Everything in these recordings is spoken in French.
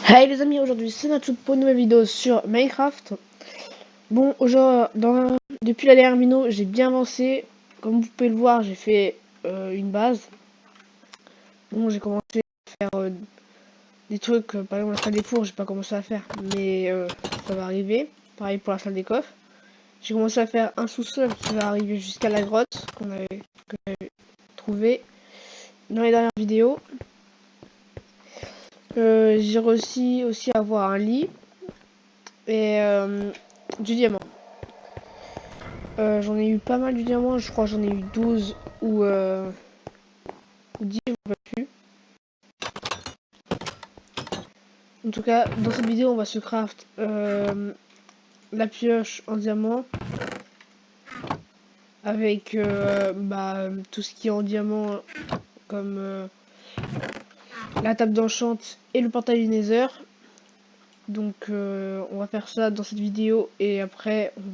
Hey les amis, aujourd'hui c'est Natsu pour une nouvelle vidéo sur Minecraft. Bon, depuis la dernière vidéo, j'ai bien avancé. Comme vous pouvez le voir, j'ai fait une base. Bon, j'ai commencé à faire des trucs, par exemple la salle des fours, j'ai pas commencé à faire, mais ça va arriver. Pareil pour la salle des coffres. J'ai commencé à faire un sous-sol qui va arriver jusqu'à la grotte que j'avais trouvé dans les dernières vidéos. J'ai réussi aussi à avoir un lit et du diamant. J'en ai eu pas mal du diamant, je crois que j'en ai eu 12 ou 10, je ne me rappelle plus. En tout cas, dans cette vidéo, on va se craft la pioche en diamant avec tout ce qui est en diamant comme la table d'enchant et le portail du Nether. Donc on va faire ça dans cette vidéo et après on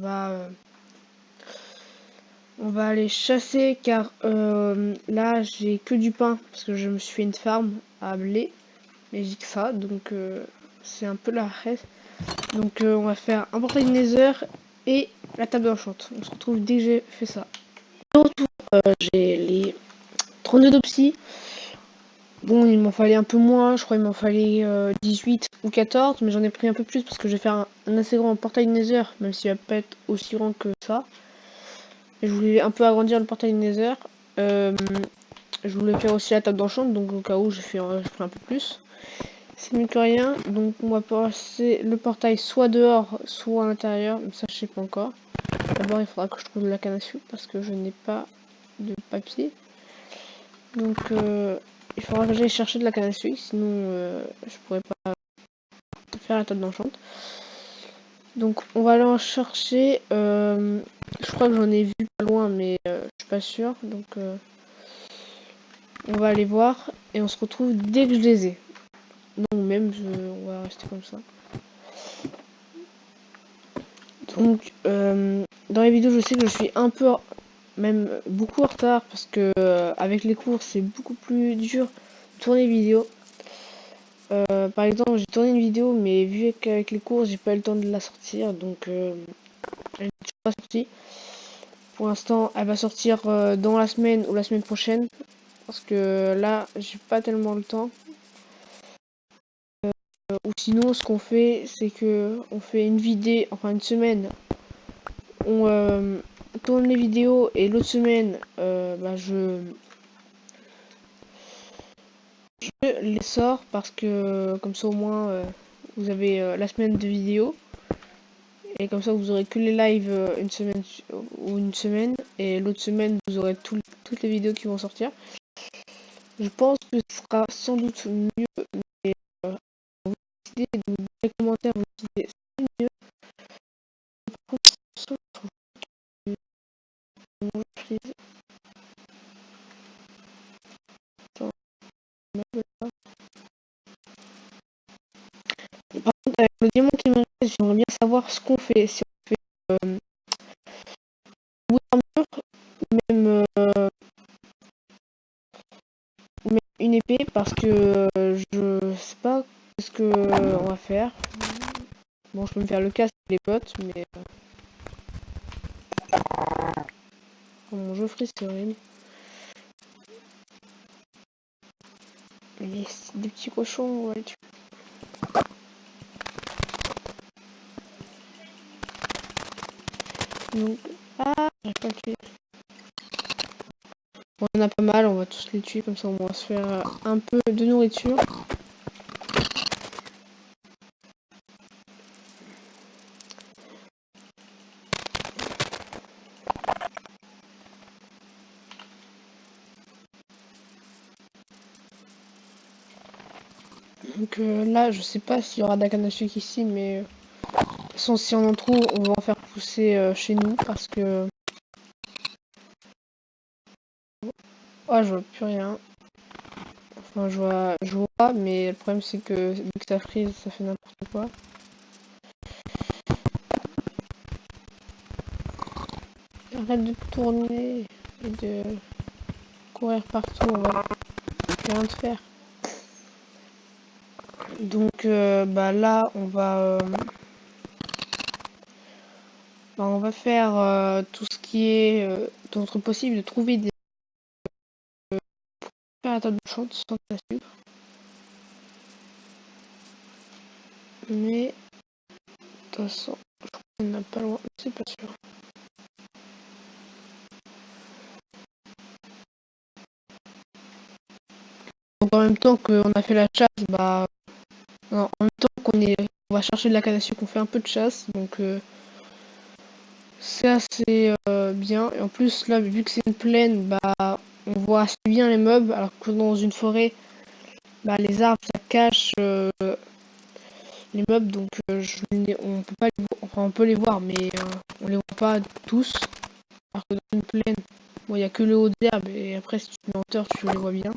va aller chasser car là j'ai que du pain parce que je me suis fait une farm à blé. Mais j'ai que ça, donc c'est un peu la reste. Donc on va faire un portail de Nether et la table d'enchant. On se retrouve dès que j'ai fait ça. De retour, j'ai les 32 d'opsie. Bon, il m'en fallait un peu moins, je crois qu'il m'en fallait 18 ou 14, mais j'en ai pris un peu plus parce que je vais faire un assez grand portail de Nether, même s'il va pas être aussi grand que ça. Et je voulais un peu agrandir le portail de Nether. Je voulais faire aussi la table d'enchant, donc au cas où j'ai pris un peu plus. C'est mieux que rien, donc on va passer le portail soit dehors, soit à l'intérieur, mais ça je sais pas encore. D'abord il faudra que je trouve de la canne à sucre parce que je n'ai pas de papier. Donc il faudra que j'aille chercher de la canne à sucre, sinon je pourrais pas faire la table d'enchant. Donc on va aller en chercher, je crois que j'en ai vu pas loin mais je suis pas sûre, donc on va aller voir et on se retrouve dès que je les ai. Donc même on va rester comme ça. Donc dans les vidéos je sais que je suis un peu, même beaucoup en retard parce que avec les cours c'est beaucoup plus dur de tourner les vidéos. Par exemple j'ai tourné une vidéo mais vu qu'avec les cours j'ai pas eu le temps de la sortir, donc elle n'est toujours pas sortie. Pour l'instant elle va sortir dans la semaine ou la semaine prochaine parce que là j'ai pas tellement le temps. Ou sinon ce qu'on fait c'est que on fait une vidéo, enfin une semaine on tourne les vidéos et l'autre semaine je les sors parce que comme ça au moins vous avez la semaine de vidéos et comme ça vous aurez que les lives une semaine et l'autre semaine vous aurez toutes les vidéos qui vont sortir. Je pense que ce sera sans doute mieux, mais vous décidez dans les commentaires, vous décidez c'est mieux. Par contre, je trouve que mon jeu par contre, avec le diamant qui me reste, j'aimerais bien savoir ce qu'on fait. Si on fait bout d'un mur, même, même une épée, parce que je sais pas ce que on va faire. Bon, je peux me faire le casque avec les potes, mais oh, mon Geoffrey, c'est horrible. Yes, des petits cochons, on va les tuer. Donc, j'arrive pas à le tuer. Bon, on en a pas mal, on va tous les tuer, comme ça on va se faire un peu de nourriture. Donc là, je sais pas s'il y aura de la canne à sucre ici, mais de toute façon, si on en trouve, on va en faire pousser chez nous, parce que... Oh, je vois plus rien. Enfin, je vois, mais le problème c'est que vu que ça frise, ça fait n'importe quoi. Arrête de tourner et de courir partout, on va plus rien te faire. Donc bah là on va faire tout ce qui est d'autre possible de trouver des faire la table de chante sans canne à sucre. Mais de toute façon, je crois qu'on n'a pas loin, c'est pas sûr. Donc en même temps qu'on a fait la chasse, bah non, en même temps on va chercher de la canne à sucre, on fait un peu de chasse, donc c'est assez bien. Et en plus là, vu que c'est une plaine, bah on voit assez bien les meubles, alors que dans une forêt, bah les arbres ça cache les meubles, donc on peut pas les voir, enfin on peut les voir, mais on les voit pas tous. Alors que dans une plaine, bon, il y a que le haut des herbes, et après si tu te mets en hauteur, tu les vois bien.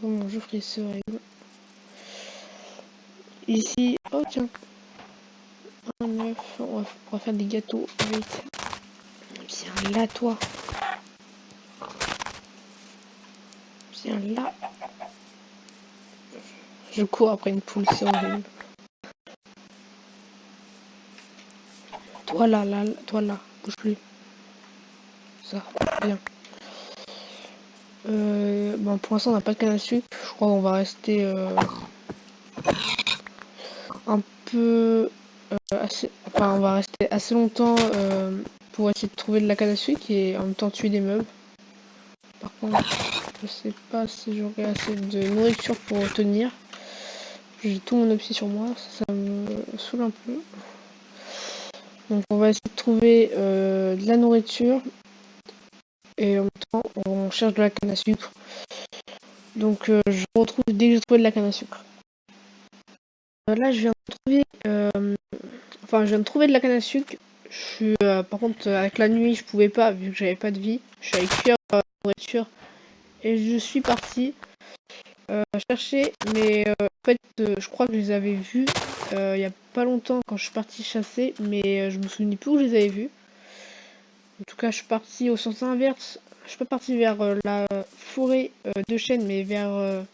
Oh mon jeu frisseur. Ici, oh tiens, un œuf, on va faire des gâteaux avec. Viens là, toi. Viens là. Je cours après une poule, c'est horrible. Toi là, bouge plus. Ça, bien. Bon, pour l'instant, on n'a pas de canne à sucre. Je crois qu'on va rester un peu on va rester assez longtemps pour essayer de trouver de la canne à sucre et en même temps tuer des meubles. Par contre, je sais pas si j'aurai assez de nourriture pour tenir. J'ai tout mon objet sur moi, ça me saoule un peu. Donc on va essayer de trouver de la nourriture et en même temps on cherche de la canne à sucre. Donc je retrouve dès que j'ai trouvé de la canne à sucre. Là je viens de trouver de la canne à sucre. Je suis par contre avec la nuit je pouvais pas vu que j'avais pas de vie. Je suis allé cuire la nourriture et je suis parti chercher, mais en fait je crois que je les avais vus il y a pas longtemps quand je suis parti chasser, mais je me souvenais plus où je les avais vus. En tout cas, je suis parti au sens inverse. Je suis pas parti vers la forêt de chênes, mais vers.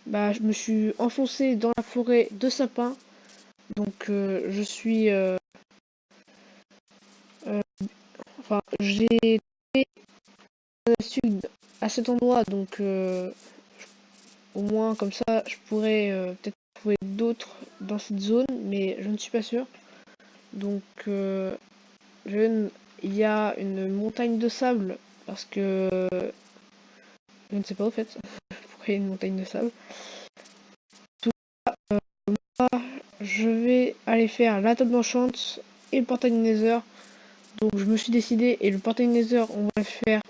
Bah, je me suis enfoncé dans la forêt de sapins. Donc, je suis. J'ai trouvé un sud à cet endroit, donc au moins comme ça, je pourrais peut-être trouver d'autres dans cette zone, mais je ne suis pas sûre. Donc, il y a une montagne de sable parce que je ne sais pas au fait pourquoi il y a une montagne de sable. Tout cas, moi, je vais aller faire la table d'enchant et le portail Nether. Donc je me suis décidé et le portail Nether on va le faire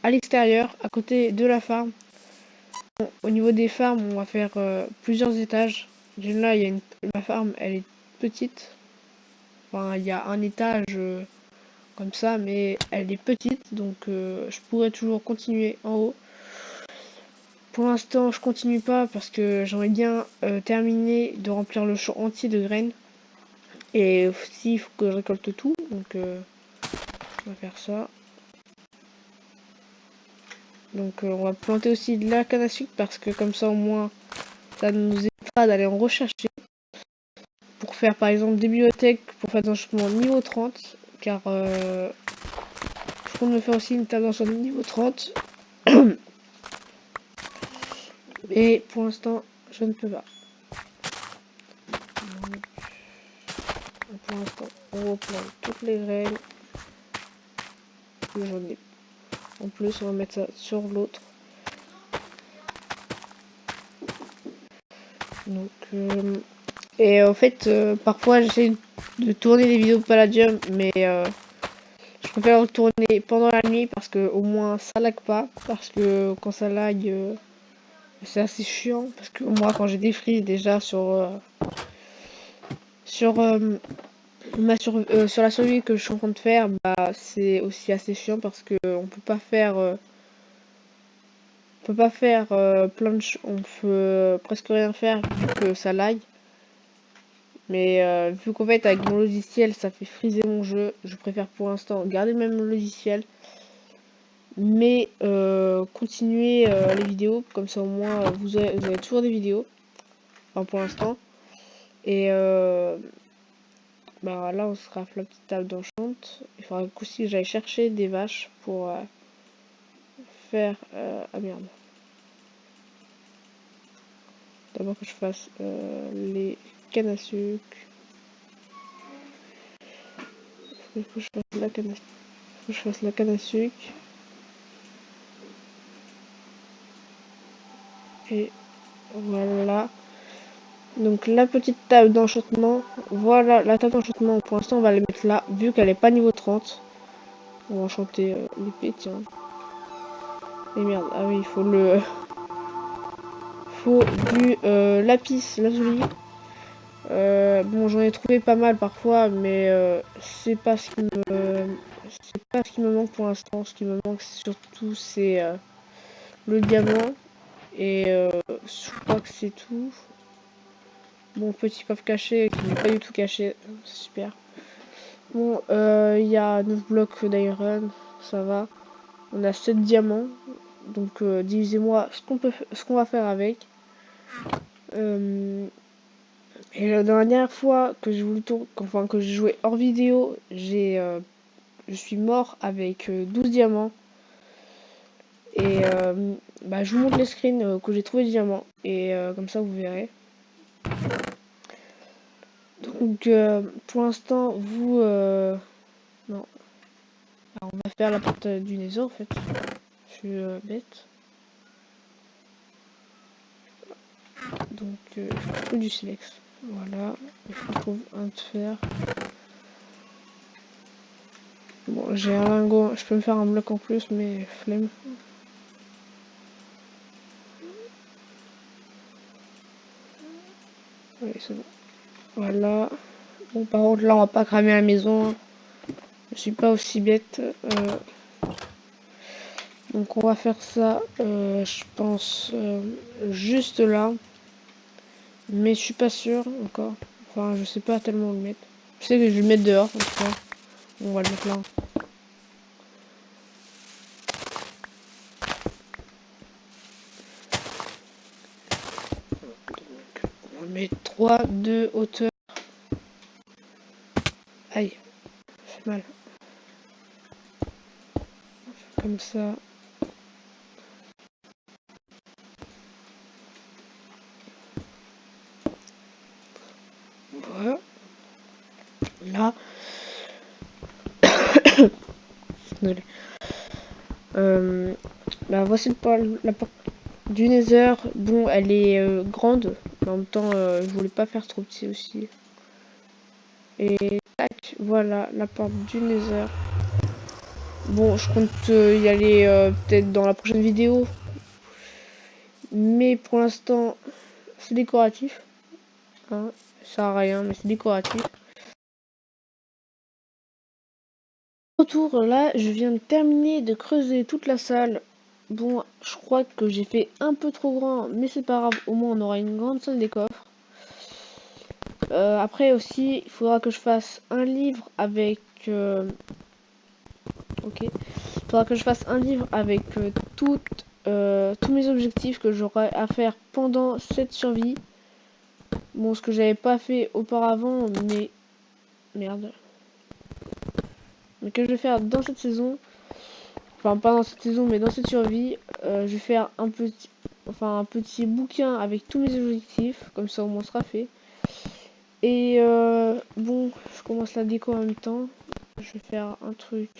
à l'extérieur, à côté de la farm. Bon, au niveau des farms, on va faire plusieurs étages. Déjà là, ma farm, elle est petite. Enfin, il y a un étage comme ça, mais elle est petite, donc je pourrais toujours continuer en haut. Pour l'instant, je continue pas parce que j'aimerais bien terminer de remplir le champ entier de graines. Et aussi, il faut que je récolte tout, donc on va faire ça. Donc on va planter aussi de la canne à sucre parce que comme ça au moins ça nous évitera d'aller en rechercher. Pour faire par exemple des bibliothèques, pour faire des enchantements niveau 30, car je compte me faire aussi une table d'enchantement niveau 30. Et pour l'instant, je ne peux pas. Donc, pour l'instant, on replante toutes les graines. J'en ai. En plus, on va mettre ça sur l'autre. Donc, et en fait, parfois j'essaie de tourner des vidéos de Palladium, mais je préfère le tourner pendant la nuit parce que au moins ça lag pas. Parce que quand ça lag, c'est assez chiant. Parce que moi, quand j'ai des frises déjà sur sur la survie que je suis en train de faire, bah c'est aussi assez chiant parce que on peut pas faire plein de choses, on peut presque rien faire vu que ça lag. Mais vu qu'en fait avec mon logiciel ça fait friser mon jeu, je préfère pour l'instant garder le même logiciel. Mais continuez les vidéos, comme ça au moins vous avez toujours des vidéos, enfin pour l'instant. Et bah là on se rafle la petite table d'enchant. Il faudra aussi que j'aille chercher des vaches pour faire... ah merde. D'abord que je fasse les cannes à sucre. Il faut que je fasse la canne à sucre. Faut que je fasse la canne à sucre. Et voilà. Donc la petite table d'enchantement. Voilà, la table d'enchantement, pour l'instant on va la mettre là, vu qu'elle est pas niveau 30. On va enchanter l'épée, tiens. Et merde, ah oui, il faut le... faut du lapis lazuli. Bon, j'en ai trouvé pas mal parfois, mais c'est pas ce qui me manque pour l'instant. Ce qui me manque surtout c'est le diamant. Et je crois que c'est tout. Bon, petit coffre caché qui n'est pas du tout caché, c'est super. Bon, il y a 9 blocs d'iron, ça va. On a 7 diamants, donc divisez-moi ce qu'on va faire avec. Et la dernière fois que j'ai voulu que j'ai joué hors vidéo, je suis mort avec 12 diamants. Et bah, je vous montre les screens que j'ai trouvé de diamants. Et comme ça vous verrez. Donc pour l'instant vous... non. Alors, on va faire la porte du Nether en fait. Je suis bête. Donc il faut que je trouve du silex. Voilà. Il faut que je trouve un de fer. Bon, j'ai un lingot. Je peux me faire un bloc en plus, mais flemme. Oui, c'est bon. Voilà. Bon, par contre, là, on va pas cramer la maison. Je suis pas aussi bête. Donc, on va faire ça, je pense, juste là. Mais je suis pas sûr encore. Enfin, je sais pas tellement où le mettre. Je sais que je vais le mettre dehors, en tout cas. On va le mettre là. On met 3 de hauteur. Aïe, ça fait mal. Comme ça. Voilà. Là. Désolé. Bah voici la porte du Nether. Bon, elle est grande. Mais en même temps, je voulais pas faire trop petit aussi. Et tac, voilà la porte du Nether. Bon, je compte y aller peut-être dans la prochaine vidéo. Mais pour l'instant, c'est décoratif. Hein, ça sert à rien, mais c'est décoratif. Retour, là, je viens de terminer de creuser toute la salle. Bon, je crois que j'ai fait un peu trop grand, mais c'est pas grave. Au moins, on aura une grande salle des coffres. Après aussi, il faudra que je fasse un livre avec... ok. Il faudra que je fasse un livre avec tous mes objectifs que j'aurai à faire pendant cette survie. Bon, ce que j'avais pas fait auparavant, mais... Merde. Mais que je vais faire dans cette saison. Enfin, pas dans cette saison, mais dans cette survie. Je vais faire un petit bouquin avec tous mes objectifs. Comme ça, au moins, sera fait. Et bon, je commence la déco en même temps. Je vais faire un truc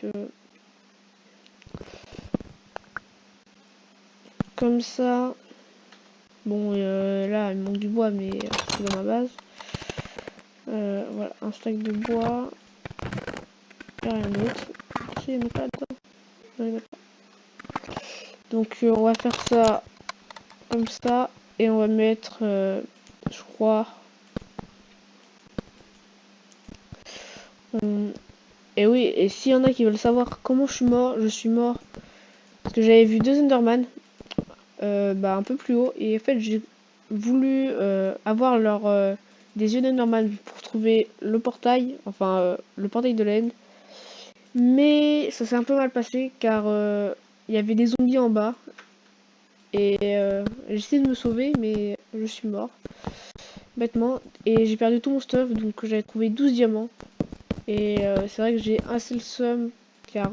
comme ça. Bon, là, il me manque du bois, mais c'est dans ma base. Voilà, un stack de bois. Et rien d'autre. Si, il n'y en a pas dedans. Non, il n'y en a pas. Donc, on va faire ça comme ça. Et on va mettre, je crois... Et oui, et s'il y en a qui veulent savoir comment je suis mort parce que j'avais vu 2 Enderman bah, un peu plus haut. Et en fait, j'ai voulu avoir des yeux d'Enderman pour trouver le portail, enfin le portail de l'end. Mais ça s'est un peu mal passé car il y avait des zombies en bas. Et j'ai essayé de me sauver, mais je suis mort. Bêtement. Et j'ai perdu tout mon stuff, donc j'avais trouvé 12 diamants. Et c'est vrai que j'ai assez le seum, car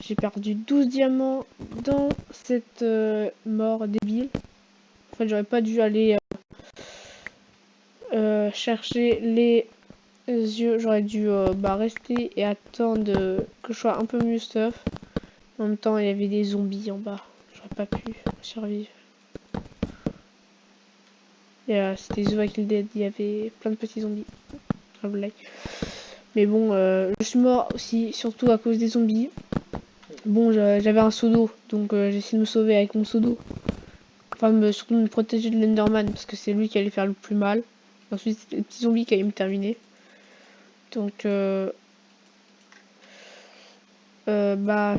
j'ai perdu 12 diamants dans cette mort débile. En fait, j'aurais pas dû aller chercher les yeux. J'aurais dû rester et attendre que je sois un peu mieux stuff. En même temps, il y avait des zombies en bas. J'aurais pas pu survivre. Et c'était The Walking Dead, il y avait plein de petits zombies. Un blague. Mais bon, je suis mort aussi, surtout à cause des zombies. Bon, j'avais un seau d'eau, donc j'ai essayé de me sauver avec mon seau d'eau. Enfin, surtout me protéger de l'Enderman, parce que c'est lui qui allait faire le plus mal. Ensuite, c'était les petits zombies qui allaient me terminer. Donc, je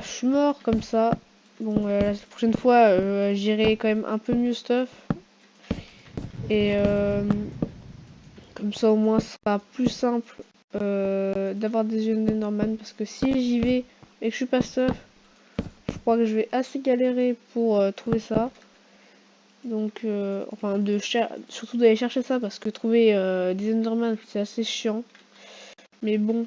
suis mort comme ça. Bon, la prochaine fois, j'irai quand même un peu mieux stuff. Et comme ça, au moins, ce sera plus simple d'avoir des yeux d'Enderman. Parce que si j'y vais et que je suis pas stuff, je crois que je vais assez galérer pour trouver ça. Donc, enfin, surtout d'aller chercher ça parce que trouver des Enderman c'est assez chiant. Mais bon,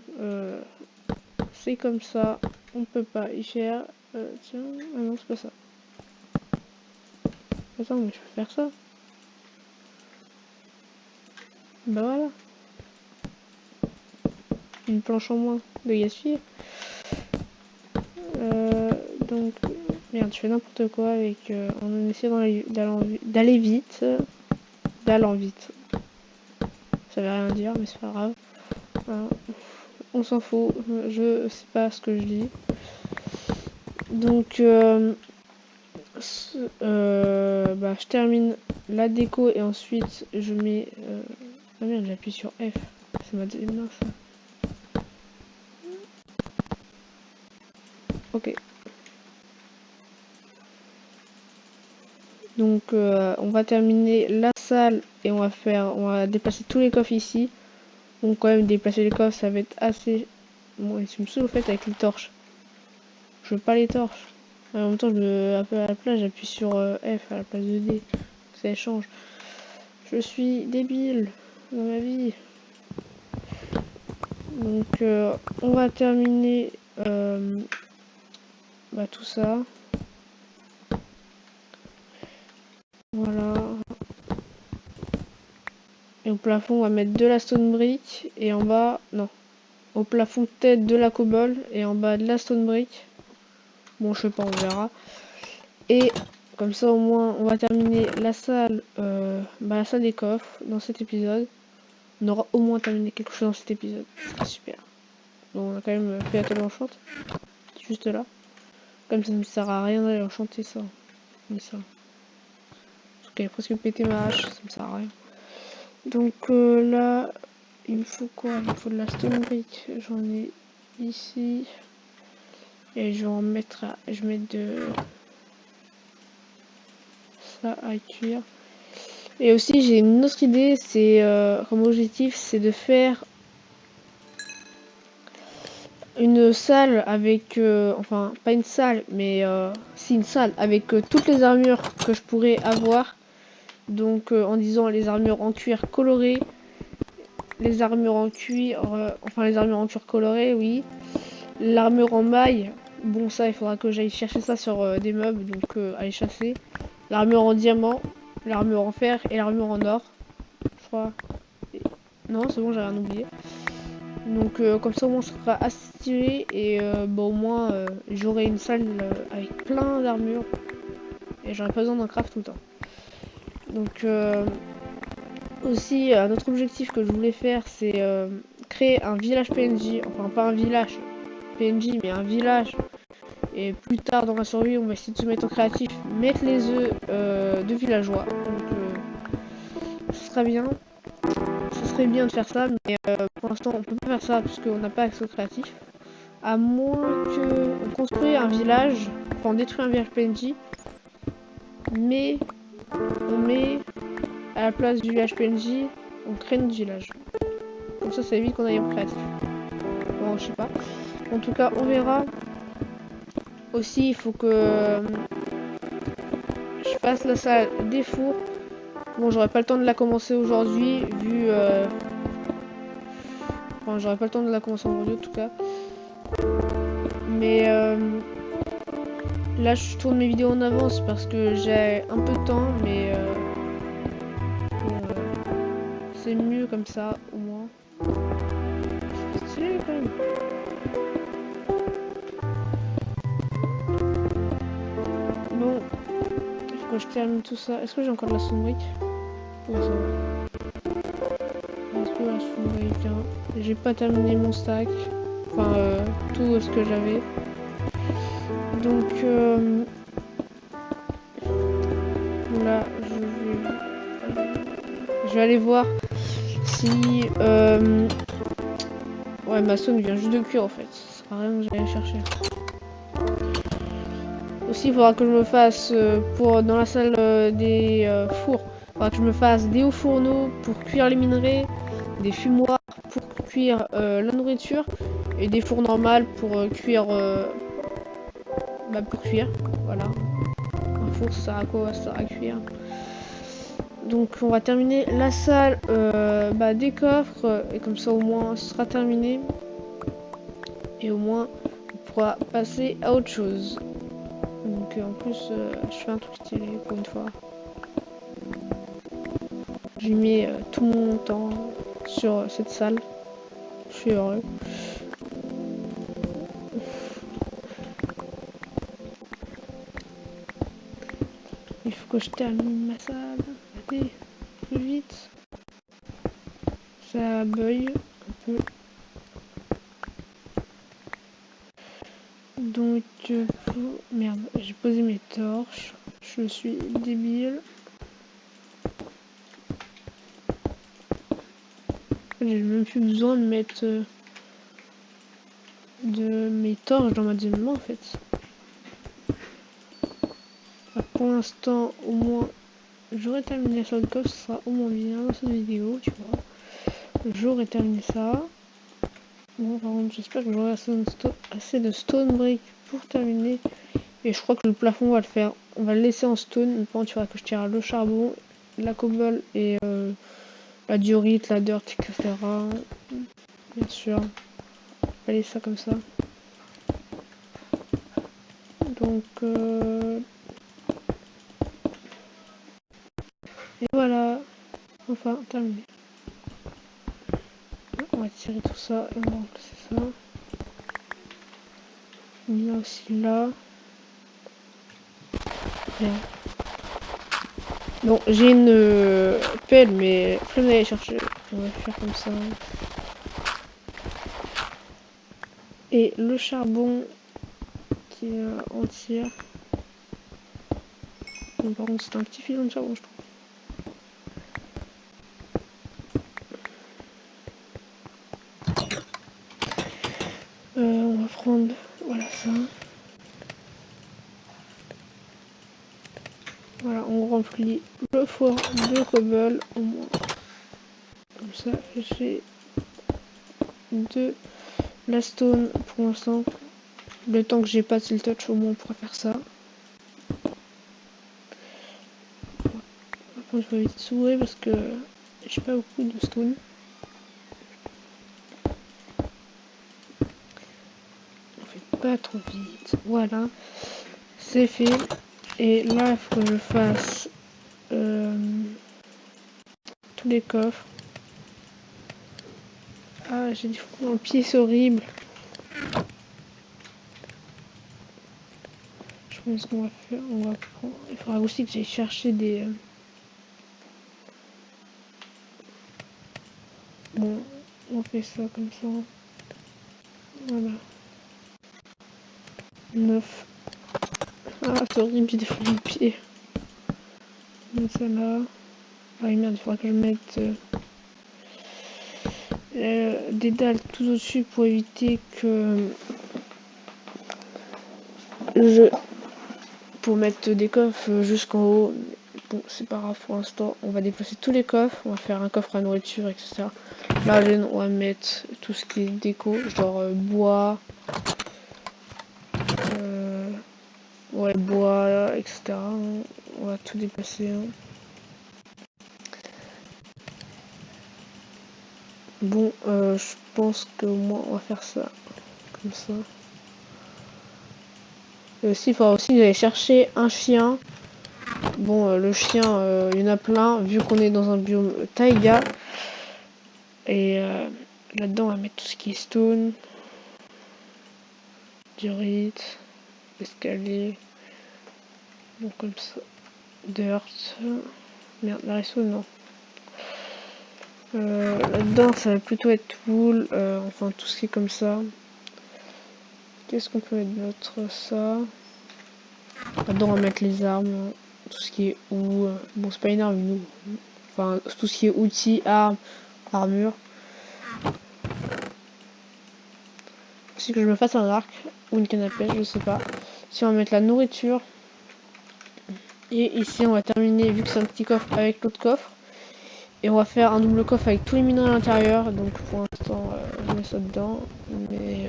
c'est comme ça, on peut pas y faire. Tiens, ah non, c'est pas ça. Attends, mais je peux faire ça. Bah voilà. Une planche en moins de gaspiller. Donc, merde, je fais n'importe quoi avec en essayant d'aller vite. D'allant vite. Ça veut rien dire, mais c'est pas grave. Voilà. On s'en fout, je sais pas ce que je dis. Donc, je termine la déco et ensuite je mets. Ah merde, j'appuie sur F. C'est ma deuxième main ça. Ok. Donc, on va terminer la salle et on va déplacer tous les coffres ici. Donc, quand même, déplacer les coffres, ça va être assez. Bon, et tu me saoules au fait avec les torches. Je veux pas les torches. En même temps, à la place, j'appuie sur F à la place de D. Ça change. Je suis débile dans ma vie. Donc, on va terminer tout ça. Voilà. Et au plafond, on va mettre de la stone brick. Et en bas, non. Au plafond, peut-être de la cobble. Et en bas, de la stone brick. Bon, je sais pas, on verra. Et comme ça, au moins, on va terminer la salle, la salle des coffres dans cet épisode. On aura au moins terminé quelque chose dans cet épisode. C'est super. Donc, on a quand même fait la table enchante. Juste là. Comme ça ne me sert à rien d'aller enchanter ça. Mais ça. Parce qu'elle a presque pété ma hache, ça me sert à rien. Donc là, il me faut quoi? Il me faut de la stone brick. J'en ai ici. Et je vais en mettre à. Je vais mettre de ça à cuire. Et aussi j'ai une autre idée, c'est comme objectif, c'est de faire une salle avec, enfin pas une salle, mais si une salle avec toutes les armures que je pourrais avoir. Donc en disant les armures en cuir coloré, les armures en cuir, enfin les armures en cuir coloré, oui. L'armure en maille, bon ça il faudra que j'aille chercher ça sur des meubles, donc aller chasser. L'armure en diamant, l'armure en fer et l'armure en or, je crois. Non, c'est bon, j'ai rien oublié. Donc comme ça au moins je serai assez stylé et au moins j'aurai une salle avec plein d'armures et j'aurai pas besoin d'un craft tout le temps. Donc aussi un autre objectif que je voulais faire, c'est créer un village PNJ, enfin pas un village PNJ mais un village. Et plus tard dans la survie, on va essayer de se mettre en créatif, mettre les œufs de villageois. Donc ce sera bien. Ce serait bien de faire ça, mais pour l'instant on peut pas faire ça parce qu'on n'a pas accès au créatif. À moins qu'on construise un village, enfin on détruit un village PNJ, mais on met à la place du village PNJ, on crée notre village. Comme ça évite qu'on aille en créatif. Bon, je sais pas. En tout cas, on verra. Aussi, il faut que je fasse la salle des fours. Bon, j'aurais pas le temps de la commencer aujourd'hui, vu... Enfin, j'aurais pas le temps de la commencer aujourd'hui, en tout cas. Mais là, je tourne mes vidéos en avance parce que j'ai un peu de temps, mais bon, c'est mieux comme ça, au moins. C'est stylé, quand même. Bon, il faut que je termine tout ça. Est-ce que j'ai encore de la stone brick? Ouais, ça va. Est-ce que la stone brick, hein. J'ai pas terminé mon stack. Enfin, tout ce que j'avais. Donc, là, je vais aller voir si... ouais, ma stone vient juste de cuire, en fait. Ça sert à rien que j'aille chercher. Aussi, il faudra que je me fasse, dans la salle des fours, il faudra que je me fasse des hauts fourneaux pour cuire les minerais, des fumoirs pour cuire la nourriture, et des fours normales pour cuire, pour cuire, voilà. Un four, ça sert à quoi? Ça sert à cuire. Donc on va terminer la salle des coffres, et comme ça au moins ce sera terminé. Et au moins on pourra passer à autre chose. Donc en plus je fais un truc stylé pour une fois. J'ai mis tout mon temps sur cette salle. Je suis heureux. Il faut que je termine ma salle. Allez, plus vite. Ça bug un peu. Donc merde, j'ai posé mes torches. Je suis débile. J'ai même plus besoin de mettre de mes torches dans ma deuxième main en fait. Pour l'instant, au moins, j'aurais terminé sur le coffre, ce sera au moins bien dans cette vidéo, tu vois. J'aurais terminé ça. Bon, par contre, j'espère que j'aurai assez de stone brick pour terminer. Et je crois que le plafond, on va le faire. On va le laisser en stone. Par contre, tu vois que je tire le charbon, la cobble et la diorite, la dirt, etc. Bien sûr. On va laisser ça comme ça. Donc, et voilà. Enfin, terminé. On va tirer tout ça et on va remplacer ça. Il y a aussi là. Bien. Bon, j'ai une pelle, mais flemme d'aller chercher. On va faire comme ça. Et le charbon qui est entier. Bon, par contre, c'est un petit filon de charbon, je trouve. On va prendre, voilà ça. Voilà, on remplit le four de cobble au moins. Comme ça, j'ai de la stone pour l'instant. Le temps que j'ai pas de seal touch, au moins on pourra faire ça. Par contre, je vais vite s'ouvrir parce que j'ai pas beaucoup de stone. On fait pas trop vite. Voilà, c'est fait. Et là, il faut que je fasse tous les coffres. Ah, j'ai du fou dans le pied, c'est horrible. Je pense qu'on va faire, on va prendre. Il faudra aussi que j'aille chercher des. Bon, on fait ça comme ça. Voilà. 9. Ah, c'est horrible, j'ai des fous dans le pied. Mets ça là. Ah merde, il faudra que je mette des dalles tout au-dessus pour éviter que pour mettre des coffres jusqu'en haut. Bon, c'est pas grave pour l'instant. On va déplacer tous les coffres. On va faire un coffre à nourriture, etc. Là, on va mettre tout ce qui est déco, genre bois, les bois, etc. On va tout déplacer. Hein. Bon, je pense qu'au moins on va faire ça comme ça. Et aussi, il faudra aussi aller chercher un chien. Bon, le chien, il y en a plein, vu qu'on est dans un biome taïga. Et là-dedans, on va mettre tout ce qui est stone, diorite, escalier, donc comme ça, dirt. Merde, la redstone, non. Là-dedans, ça va plutôt être wool, enfin tout ce qui est comme ça. Qu'est-ce qu'on peut mettre d'autre? Ça. Là-dedans, on va mettre les armes, tout ce qui est bon, c'est pas une arme, nous. Enfin, tout ce qui est outils, armes, armure. Si que je me fasse un arc ou une canne à pêche, je sais pas. Si on va mettre la nourriture. Et ici, on va terminer, vu que c'est un petit coffre, avec l'autre coffre. Et on va faire un double coffre avec tous les minerais à l'intérieur. Donc pour l'instant, je mets ça dedans. Mais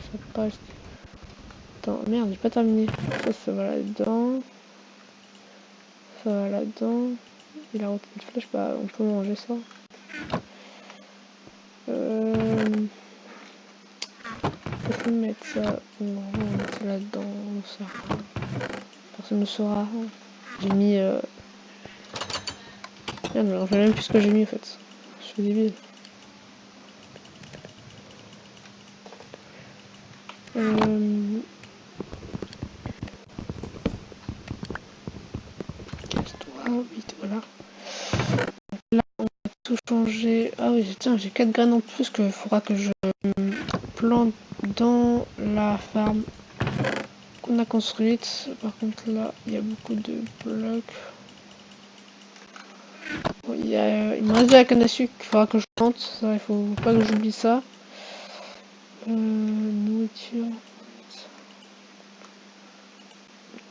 ça passe. Attends, merde, j'ai pas terminé. Ça va là-dedans. Ça va là-dedans. Et la route de flèche, bah, on peut manger ça. Je vais mettre ça. On va mettre ça là-dedans. Personne ne saura. J'ai mis. Merde, mais je sais même plus ce que j'ai mis en fait. Je suis débile. Casse-toi, vite, voilà. Là, on va tout changer. Ah oui, tiens, j'ai 4 graines en plus qu'il faudra que je plante dans la ferme qu'on a construite. Par contre, là, il y a beaucoup de blocs. Bon, il me reste de la canne à sucre qu'il faudra que je plante. Ça, il faut pas que j'oublie ça. Nourriture.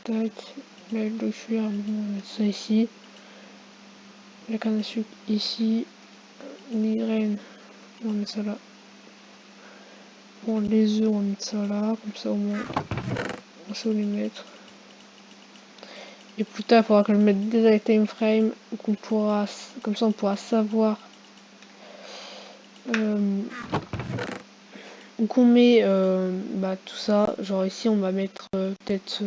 Tac. Le cuir, on va mettre ça ici. La canne à sucre ici. Les graines, on va mettre ça là. Bon, les œufs, on va mettre ça là. Comme ça, au moins, on sait où les mettre. Et plus tard, il faudra que je mette des item frames. Qu'on pourra, comme ça, on pourra savoir où qu'on met bah, tout ça. Genre ici, on va mettre peut-être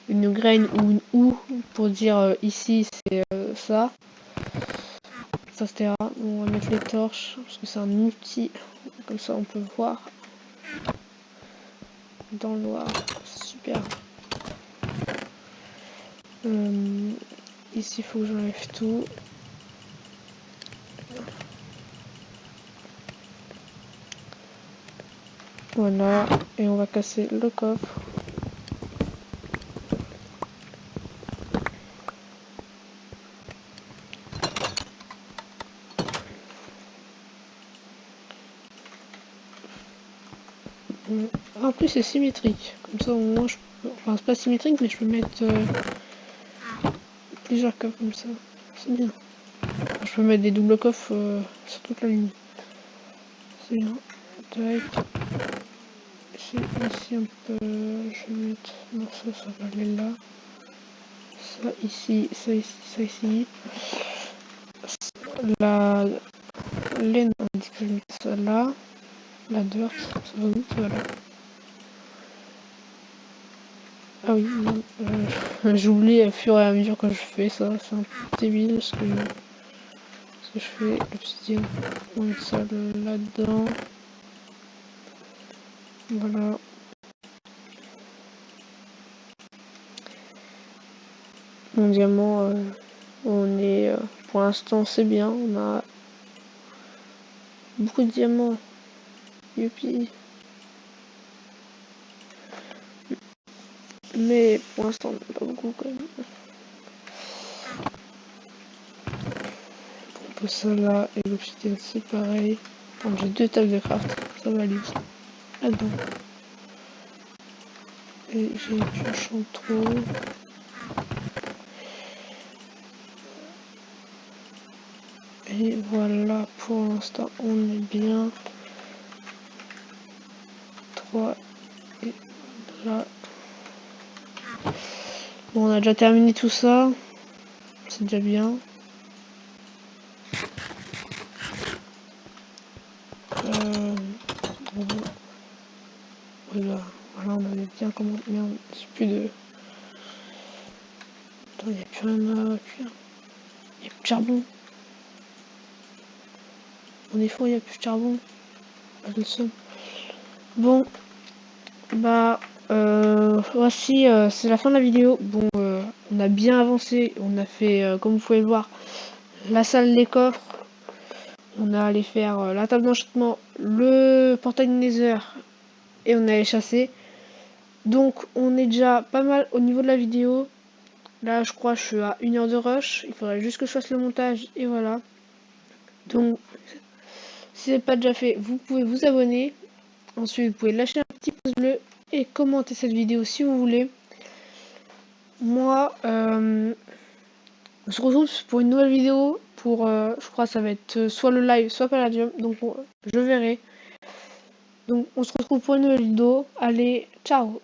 une graine ou une houe pour dire ici, c'est ça. Ça, etc. On va mettre les torches parce que c'est un outil. Comme ça, on peut voir dans le noir. Super. Ici, il faut que j'enlève tout. Voilà. Et on va casser le coffre. En plus, c'est symétrique. Comme ça, au moins, je peux... Enfin, c'est pas symétrique, mais je peux mettre plusieurs coffres comme ça. C'est bien. Enfin, je peux mettre des doubles coffres sur toute la ligne. C'est bien. Tac. Ici, on peut... Je vais mettre... Non, ça va aller là. Ça ici, ça ici, ça ici. La laine, on dit que je vais mettre ça là. La dirt, ça va où? Ça va là. Ah oui, j'oublie au fur et à mesure que je fais ça, c'est un peu débile ce que je fais. L'obsidienne, on met ça là-dedans. Voilà. Mon diamant, on est, pour l'instant c'est bien, on a beaucoup de diamants. Youpi. Mais pour l'instant on n'a pas beaucoup quand même. On pose ça là et l'obsidienne c'est pareil. Donc j'ai 2 tables de craft, ça va aller là-dedans. Et j'ai une pioche en trop. Et voilà, pour l'instant on est bien. 3 et là. Bon, on a déjà terminé tout ça. C'est déjà bien. Voilà, voilà, on avait bien comment. Merde, j'ai plus de. Attends, il n'y a plus rien à cuire. Il n'y a plus de charbon. On est fond, il n'y a plus de charbon. Ah, je le sens. Bon, bah, voici, c'est la fin de la vidéo. Bon, on a bien avancé. On a fait, comme vous pouvez le voir, la salle des coffres. On a allé faire la table d'enchantement, le portail de Nether et on a allé chasser. Donc on est déjà pas mal au niveau de la vidéo. Là je crois que je suis à 1 heure de rush. Il faudrait juste que je fasse le montage et voilà. Donc si ce n'est pas déjà fait, vous pouvez vous abonner. Ensuite vous pouvez lâcher un petit pouce bleu et commenter cette vidéo si vous voulez. Moi, on se retrouve pour une nouvelle vidéo. Pour, je crois que ça va être soit le live, soit Palladium. Donc je verrai. Donc on se retrouve pour une nouvelle vidéo. Allez, ciao!